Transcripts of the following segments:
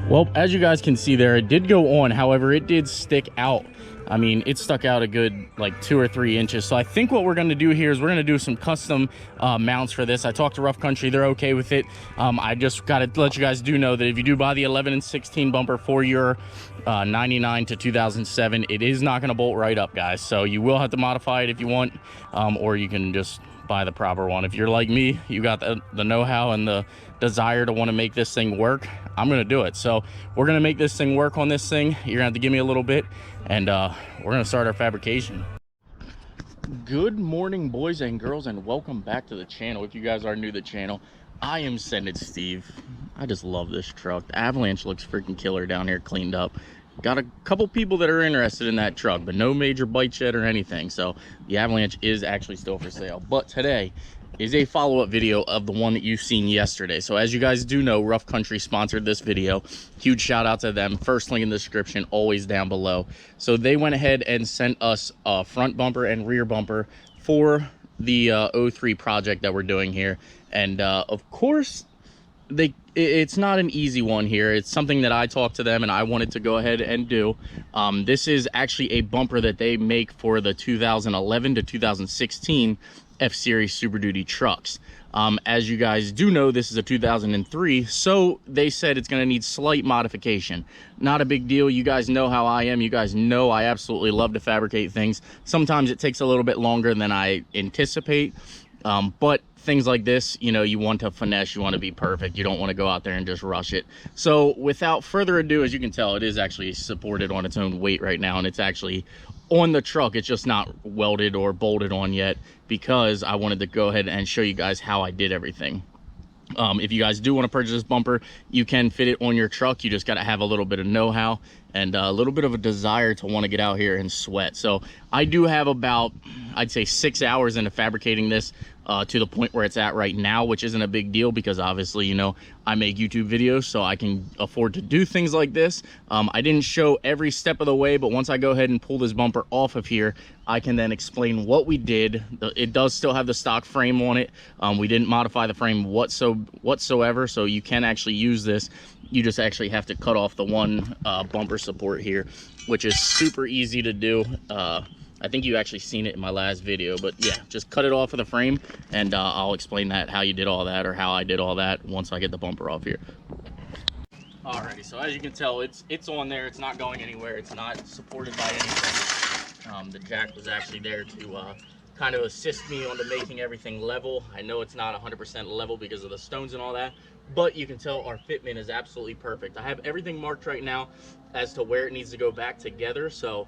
Well, as you guys can see there, it did go on. However, it did stick out. I mean, it stuck out a good like 2 or 3 inches. So I think what we're going to do here is we're going to do some custom mounts for this. I talked to Rough Country. They're okay with it. I just got to let you guys know that if you do buy the 11 and 16 bumper for your 99 to 2007, it is not going to bolt right up, guys. So you will have to modify it if you want, or you can just buy the proper one. If you're like me, you got the know-how and the desire to want to make this thing work, I'm gonna do it. So we're gonna make this thing work on this thing. You're gonna have to give me a little bit, and we're gonna start our fabrication. Good morning, boys and girls, and welcome back to the channel. If you guys are new to the channel, I am Sended Steve. I just love this truck. The Avalanche looks freaking killer down here, cleaned up. Got a couple people that are interested in that truck, but no major bite shed or anything. So the Avalanche is actually still for sale. But today is a follow-up video of the one that you've seen yesterday. So as you guys do know, Rough Country sponsored this video. Huge shout out to them. First link in the description, always down below. So they went ahead and sent us a front bumper and rear bumper for the 03 project that we're doing here. And of course, it's not an easy one here. It's something that I talked to them and I wanted to go ahead and do. This is actually a bumper that they make for the 2011 to 2016 F-Series Super Duty trucks. As you guys do know, this is a 2003, so they said it's going to need slight modification. Not a big deal. You guys know how I am. You guys know I absolutely love to fabricate things. Sometimes it takes a little bit longer than I anticipate, but things like this, you know, you want to finesse, you want to be perfect. You don't want to go out there and just rush it. So without further ado, as you can tell, it is actually supported on its own weight right now, and it's actually on the truck. It's just not welded or bolted on yet because I wanted to go ahead and show you guys how I did everything. If you guys do want to purchase this bumper, you can fit it on your truck. You just got to have a little bit of know-how and a little bit of a desire to want to get out here and sweat. So I do have about, I'd say, 6 hours into fabricating this to the point where it's at right now, which isn't a big deal because obviously, you know, I make YouTube videos, so I can afford to do things like this. I didn't show every step of the way, but once I go ahead and pull this bumper off of here, I can then explain what we did. It does still have the stock frame on it. We didn't modify the frame whatsoever, so you can actually use this. You just actually have to cut off the one bumper support here, which is super easy to do. I think you actually seen it in my last video, but yeah, just cut it off of the frame and I'll explain that, how you did all that or how I did all that once I get the bumper off here. Alrighty, so as you can tell, it's on there. It's not going anywhere. It's not supported by anything. The jack was actually there to kind of assist me on making everything level. I know it's not 100% level because of the stones and all that, but you can tell our fitment is absolutely perfect. I have everything marked right now as to where it needs to go back together, so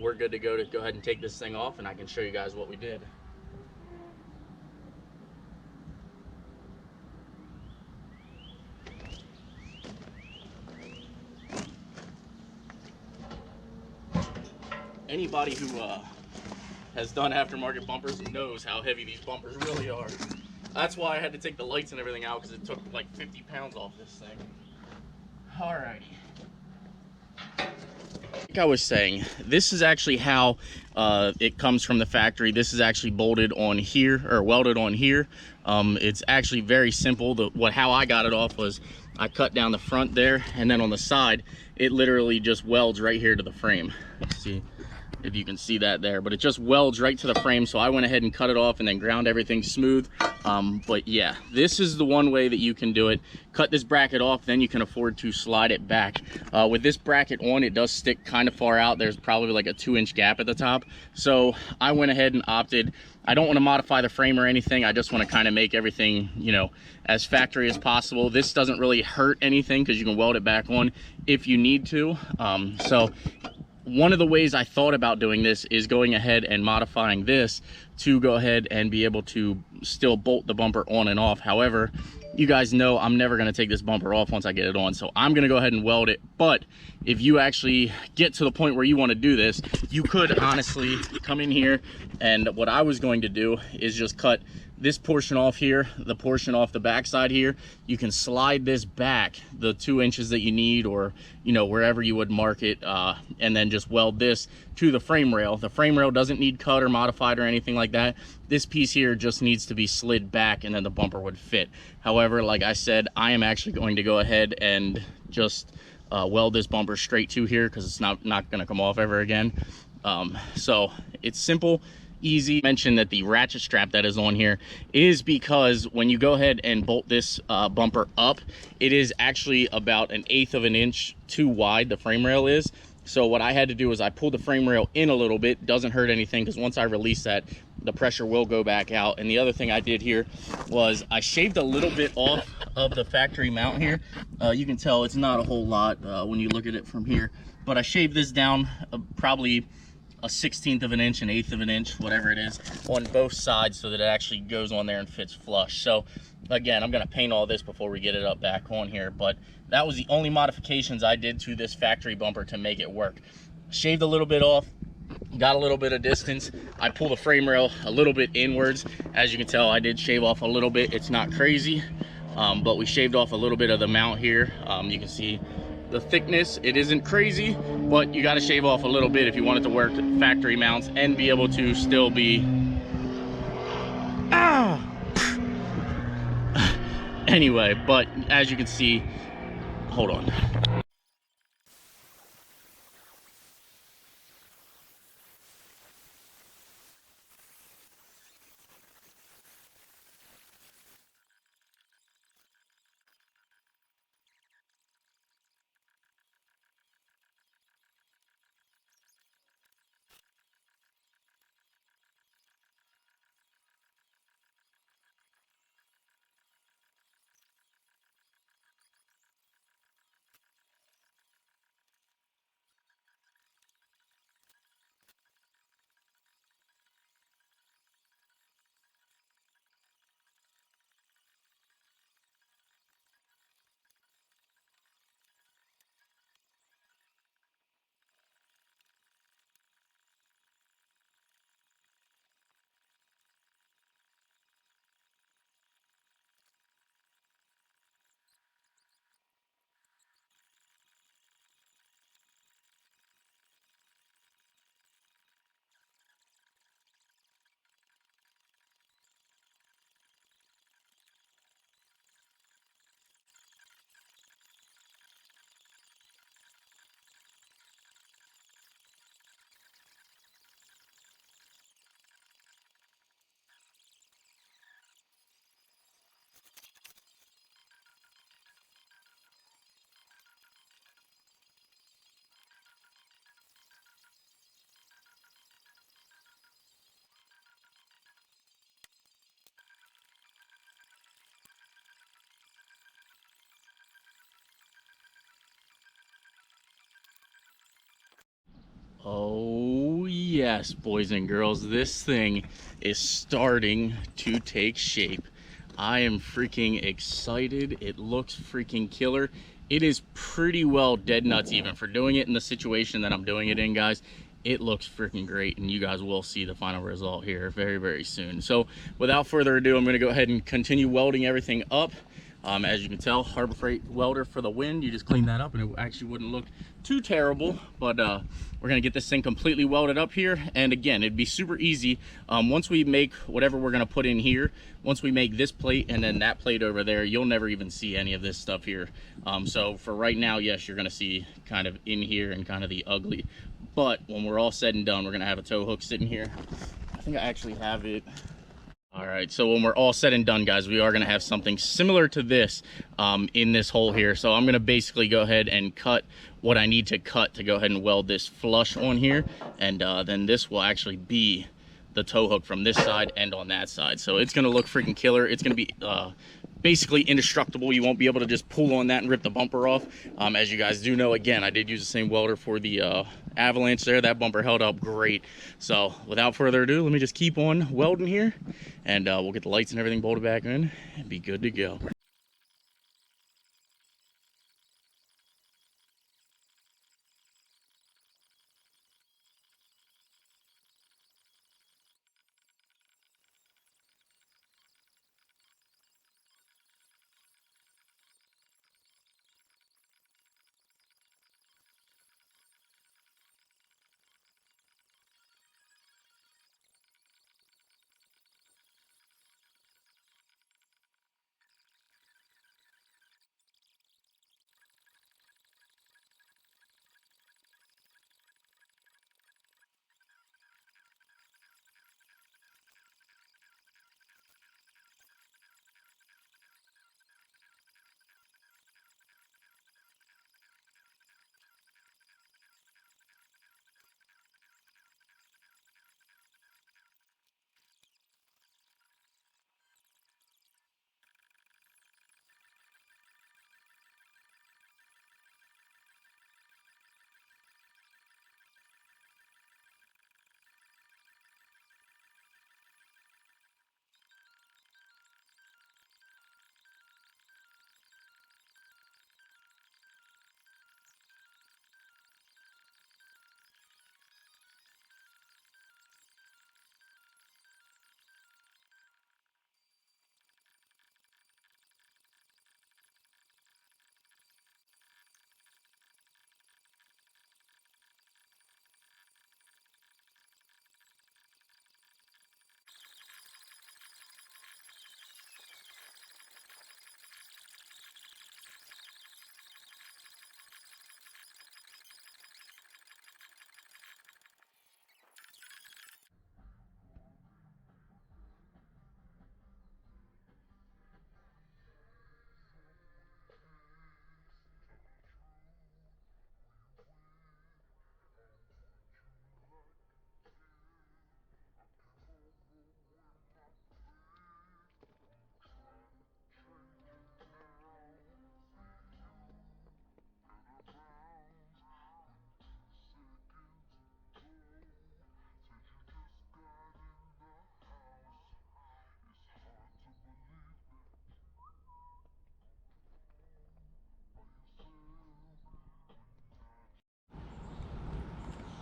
we're good to go ahead and take this thing off, and I can show you guys what we did. Anybody who has done aftermarket bumpers knows how heavy these bumpers really are. That's why I had to take the lights and everything out, because it took like 50 pounds off this thing. Alrighty. Like I was saying, this is actually how it comes from the factory. This is actually bolted on here, or welded on here. It's actually very simple. How I got it off was I cut down the front there, and then on the side, it literally just welds right here to the frame. Let's see if you can see that there, but it just welds right to the frame. So I went ahead and cut it off and then ground everything smooth. But yeah, this is the one way that you can do it. Cut this bracket off, then you can afford to slide it back. With this bracket on, it does stick kind of far out. There's probably like a 2-inch gap at the top. So I went ahead and opted, I don't want to modify the frame or anything. I just want to kind of make everything, you know, as factory as possible. This doesn't really hurt anything because you can weld it back on if you need to. So one of the ways I thought about doing this is going ahead and modifying this to go ahead and be able to still bolt the bumper on and off. However, you guys know I'm never going to take this bumper off once I get it on, so I'm going to go ahead and weld it. But if you actually get to the point where you want to do this, you could honestly come in here, and what I was going to do is just cut this portion off here, the portion off the backside here, you can slide this back the 2 inches that you need, or you know, wherever you would mark it, and then just weld this to the frame rail. The frame rail doesn't need cut or modified or anything like that. This piece here just needs to be slid back and then the bumper would fit. However, like I said, I am actually going to go ahead and just weld this bumper straight to here, because it's not going to come off ever again. So it's simple, easy. Mention that the ratchet strap that is on here is because when you go ahead and bolt this bumper up, it is actually about 1/8 of an inch too wide, the frame rail is. So what I had to do is I pulled the frame rail in a little bit. Doesn't hurt anything, because once I release that, the pressure will go back out. And the other thing I did here was I shaved a little bit off of the factory mount here. You can tell it's not a whole lot when you look at it from here, but I shaved this down probably a 1/16 of an inch, 1/8 of an inch, whatever it is, on both sides, so that it actually goes on there and fits flush. So again, I'm gonna paint all this before we get it up back on here, but that was the only modifications I did to this factory bumper to make it work. Shaved a little bit off, got a little bit of distance. I pulled the frame rail a little bit inwards. As you can tell, I did shave off a little bit. It's not crazy, but we shaved off a little bit of the mount here. You can see the thickness, it isn't crazy, but you got to shave off a little bit if you want it to work factory mounts and be able to still be anyway. But as you can see, hold on. Oh yes, boys and girls, this thing is starting to take shape. I am freaking excited. It looks freaking killer. It is pretty well dead nuts even for doing it in the situation that I'm doing it in, guys. It looks freaking great, and you guys will see the final result here very, very soon. So without further ado, I'm going to go ahead and continue welding everything up. As you can tell, Harbor Freight welder for the win. You just clean that up and it actually wouldn't look too terrible. But we're gonna get this thing completely welded up here. And again, it'd be super easy. Once we make whatever we're gonna put in here, once we make this plate and then that plate over there, you'll never even see any of this stuff here. So for right now, yes, you're gonna see kind of in here and kind of the ugly. But when we're all said and done, we're gonna have a tow hook sitting here. I think I actually have it. All right, so when we're all said and done, guys, we are gonna have something similar to this in this hole here. So I'm gonna basically go ahead and cut what I need to cut to go ahead and weld this flush on here. And then this will actually be the tow hook from this side and on that side. So it's gonna look freaking killer. It's gonna be basically indestructible. You won't be able to just pull on that and rip the bumper off. As you guys do know, again, I did use the same welder for the Avalanche there. That bumper held up great. So without further ado, let me just keep on welding here, and we'll get the lights and everything bolted back in and be good to go.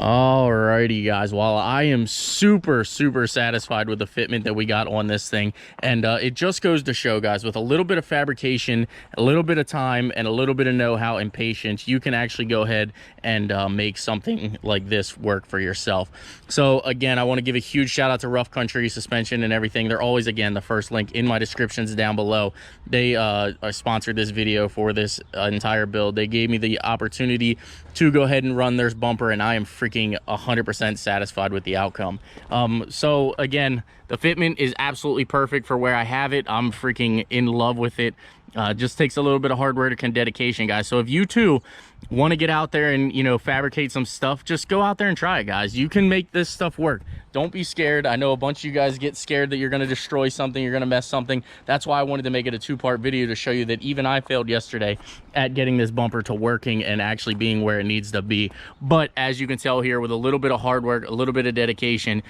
Alrighty, guys. Well, I am super satisfied with the fitment that we got on this thing, and it just goes to show, guys, with a little bit of fabrication, a little bit of time, and a little bit of know-how and patience, you can actually go ahead and make something like this work for yourself. So again, I want to give a huge shout out to Rough Country Suspension and everything. They're always, again, the first link in my descriptions down below. They sponsored this video for this entire build. They gave me the opportunity to go ahead and run their bumper, and I am freaking 100% satisfied with the outcome. So again, the fitment is absolutely perfect for where I have it. I'm freaking in love with it. Just takes a little bit of hard work and dedication, guys. So if you too want to get out there and, you know, fabricate some stuff, just go out there and try it, guys. You can make this stuff work. Don't be scared. I know a bunch of you guys get scared that you're going to destroy something, you're going to mess something. That's why I wanted to make it a two-part video, to show you that even I failed yesterday at getting this bumper to working and actually being where it needs to be. But as you can tell here, with a little bit of hard work, a little bit of dedication,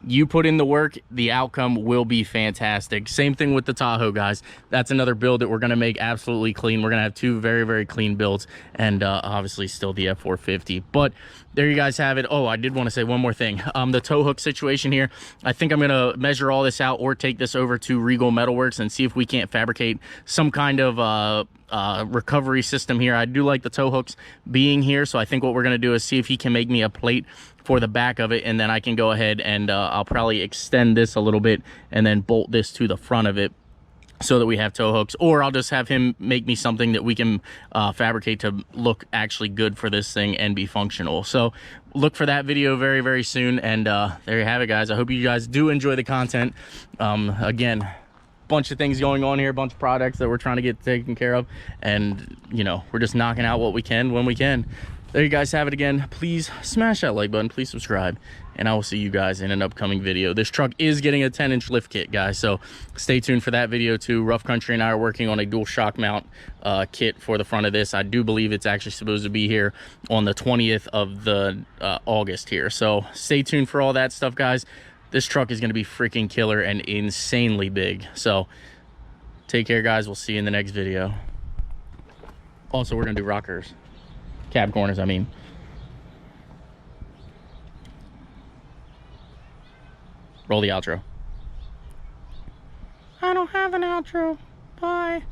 you put in the work, the outcome will be fantastic. Same thing with the Tahoe, guys. That's another build that we're going to make absolutely clean. We're going to have two very clean builds, and obviously still the F450. But there you guys have it. Oh, I did want to say one more thing. The tow hook situation here, I think I'm going to measure all this out or take this over to Regal Metalworks and see if we can't fabricate some kind of recovery system here. I do like the tow hooks being here, so I think what we're going to do is see if he can make me a plate for the back of it, and then I can go ahead and I'll probably extend this a little bit and then bolt this to the front of it so that we have tow hooks, or I'll just have him make me something that we can fabricate to look actually good for this thing and be functional. So look for that video very soon, and there you have it, guys. I hope you guys do enjoy the content. Again, bunch of things going on here, bunch of products that we're trying to get taken care of, and you know, we're just knocking out what we can when we can. There you guys have it again. Please smash that like button, please subscribe, and I will see you guys in an upcoming video. This truck is getting a 10-inch lift kit, guys, so stay tuned for that video too. Rough Country and I are working on a dual shock mount kit for the front of this. I do believe it's actually supposed to be here on the 20th of the August here, so stay tuned for all that stuff, guys. This truck is going to be freaking killer and insanely big. So take care, guys. We'll see you in the next video. Also, we're going to do rockers. Cab corners, I mean. Roll the outro. I don't have an outro. Bye.